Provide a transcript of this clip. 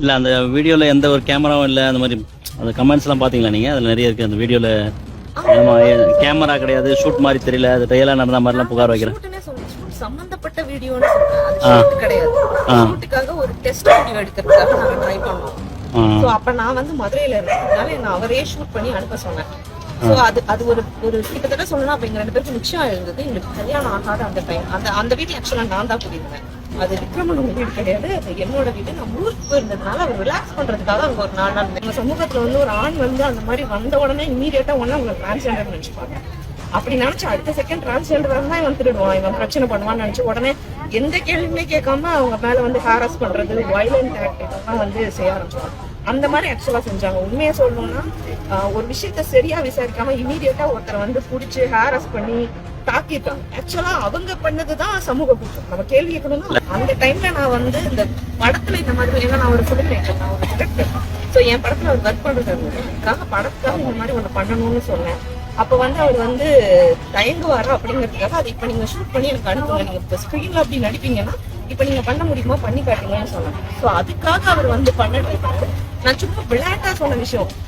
இல்லை அந்த வீடியோவில் எந்த ஒரு கேமராவும் இல்லை, அந்த மாதிரி அந்த கமெண்ட்ஸ்லாம் பார்த்தீங்களா நீங்கள்? அதில் நிறைய இருக்குது அந்த வீடியோவில். கேமரா கிடையாது, ஷூட் மாதிரி தெரியல, அது ரியலாக நடந்த மாதிரிலாம் புகார் வைக்கிறேன். சம்பந்தப்பட்ட வீடியோன்னு சொல்றேன், அது ஷூட் கிடையாது. ஷூட்டுக்காக ஒரு டெஸ்ட் வீடியோ எடுக்கிறதுக்காக நாங்க ட்ரை பண்ணோம். சோ அப்ப நான் வந்து மதுரையில இருந்ததுனால என்ன அவரே ஷூட் பண்ணி அனுப்ப சொன்னேன். சோ அது ஒரு கிட்டத்தட்ட சொல்லணும், அப்ப எங்க 2 பேருக்கு நிச்சயம் இருந்தது. எங்களுக்கு கல்யாணம் ஆகாத அந்த டைம். அந்த வீட்டுல ஆக்சுவலா நான் தான் கூட்டியிருந்தேன். அது விக்ரமன் வீடு கிடையாது, அது என்னோட வீடு. நான் ஊருக்கு போயிருந்ததுனால அவர் ரிலாக்ஸ் பண்றதுக்காக அங்க ஒரு 4 நாள் எங்க சமூகத்துல வந்து ஒரு ஆண் வந்து அந்த மாதிரி வந்த உடனே இமீடியட்டா உங்களை டிரான்ஸ்ஜெண்டர் நினைச்சுப்பாங்க. அப்படி நினைச்சு அடுத்த செகண்ட் டிரான்ஸ்ஜெண்டர் தான் இவன் திருடுவான், இவன் பிரச்சனை பண்ணுவான்னு நினைச்சு உடனே எந்த கேள்வியுமே கேட்காம அவங்க மேல வந்து ஹாரஸ் பண்றது, வயலண்ட் ஆக்ட் இதெல்லாம் வந்து செய்ய ஆரம்பிச்சாங்க. அந்த மாதிரி ஆக்சுவலா செஞ்சாங்க. உண்மையை சொல்லணும்னா ஒரு விஷயத்த சரியா விசாரிக்காம இமீடியட்டா ஒருத்தரை வந்து பிடிச்சி ஹாரஸ் பண்ணி தாக்கிட்டாங்க. ஆக்சுவலா அவங்க பண்ணதுதான் சமூக குற்றம். நம்ம கேள்வி கேட்கணும்னா அந்த டைம்ல நான் வந்து இந்த படத்துல இந்த மாதிரி, ஏன்னா நான் ஒரு ஃபிலிம் மேக்கர், நான் ஒரு டிரெக்டர். ஸோ என் படத்துல அவர் ஒர்க் பண்றதுக்காக படத்துக்காக இந்த மாதிரி ஒண்ணு பண்ணணும்னு சொன்னேன். அப்ப வந்து அவர் வந்து தயங்குவாரா அப்படிங்கிறதுக்காக அதை இப்ப நீங்க ஷூட் பண்ணி எனக்கு அனுப்புங்க, நீங்க இப்ப ஸ்கிரீன்ல அப்படி நடிப்பீங்கன்னா இப்ப நீங்க பண்ண முடியுமா, பண்ணி காட்டுங்கன்னு சொன்னேன். ஸோ அதுக்காக அவர் வந்து பண்ண ட்ரை பண்ணாரு. நான் சும்மா விளையாட்டா சொன்ன விஷயம்.